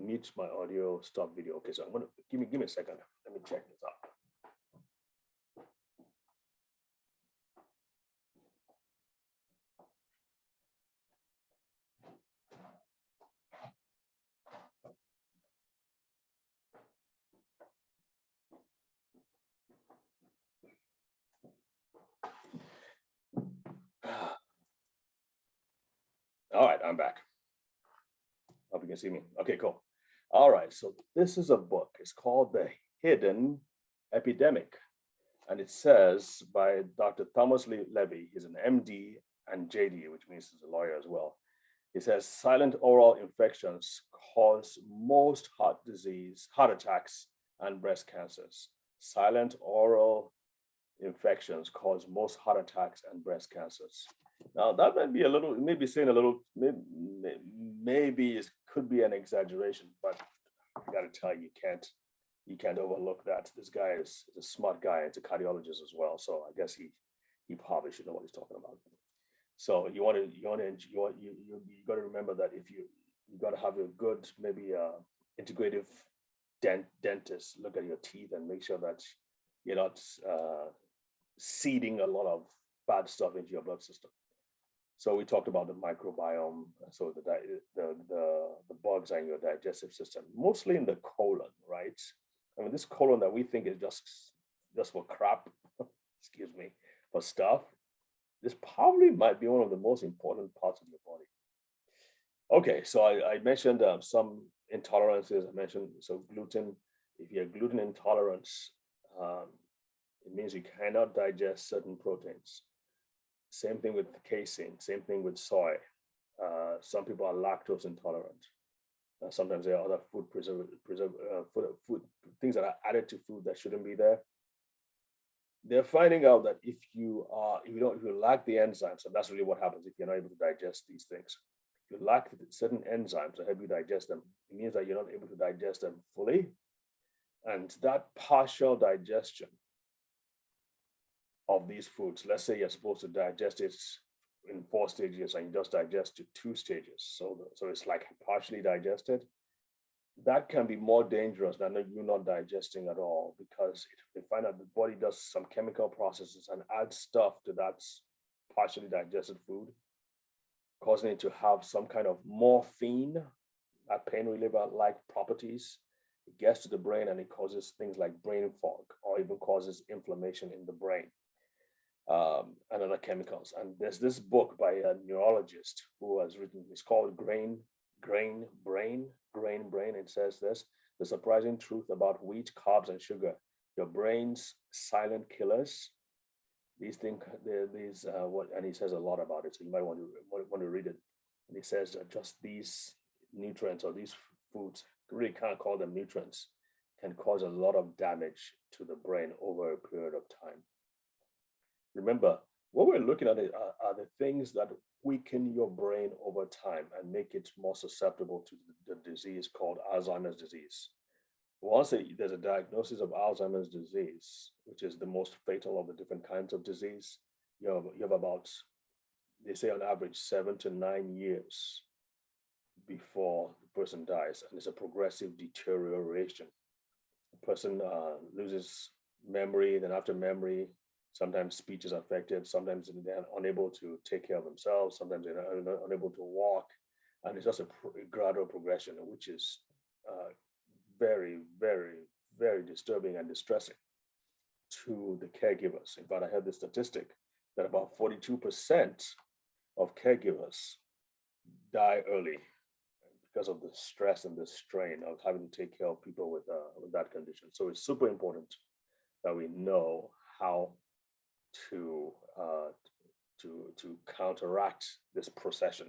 mute my audio, stop video. Okay, so I'm gonna give me a second. Let me check this out. All right, I'm back. Hope you can see me. Okay, cool. All right, so this is a book. It's called The Hidden Epidemic. And it says by Dr. Thomas Levy. He's an MD and JD, which means he's a lawyer as well. He says silent oral infections cause most heart attacks, and breast cancers. Silent oral infections cause most heart attacks and breast cancers. Now that might be a little, maybe saying a little, maybe it could be an exaggeration, but I got to tell you, you can't overlook that. This guy is a smart guy. It's a cardiologist as well, so I guess he probably should know what he's talking about. So you got to remember that if you got to have a good maybe integrative dentist look at your teeth and make sure that you're not seeding a lot of bad stuff into your blood system. So we talked about the microbiome. So the bugs are in your digestive system, mostly in the colon, right? I mean, this colon that we think is just for crap, excuse me, for stuff. This probably might be one of the most important parts of your body. Okay, so I mentioned some intolerances. I mentioned so gluten. If you're gluten intolerant, it means you cannot digest certain proteins. Same thing with casein, same thing with soy. Some people are lactose intolerant. Sometimes there are other food food things that are added to food that shouldn't be there. They're finding out that if you lack the enzymes, and that's really what happens if you're not able to digest these things. If you lack certain enzymes to help you digest them, it means that you're not able to digest them fully. And that partial digestion of these foods, let's say you're supposed to digest it in 4 stages and you just digest to 2 stages. So it's like partially digested. That can be more dangerous than you not digesting at all, because they find out the body does some chemical processes and adds stuff to that partially digested food, causing it to have some kind of morphine, that pain reliever-like properties. It gets to the brain and it causes things like brain fog, or even causes inflammation in the brain. And other chemicals. And there's this book by a neurologist who has written, it's called Grain, Brain. It says this: the surprising truth about wheat, carbs, and sugar, your brain's silent killers. These things, and he says a lot about it, so you might want to read it. And he says that just these nutrients or these foods, really can't call them nutrients, can cause a lot of damage to the brain over a period of time. Remember, what we're looking at are the things that weaken your brain over time and make it more susceptible to the disease called Alzheimer's disease. Once there's a diagnosis of Alzheimer's disease, which is the most fatal of the different kinds of disease, you have about, they say on average, 7 to 9 years before the person dies, and it's a progressive deterioration. The person loses memory, then after memory, sometimes speech is affected, sometimes they're unable to take care of themselves, sometimes they're unable to walk, and it's just a gradual progression, which is very, very, very disturbing and distressing to the caregivers. In fact, I heard the statistic that about 42% of caregivers die early because of the stress and the strain of having to take care of people with that condition. So it's super important that we know how to counteract this procession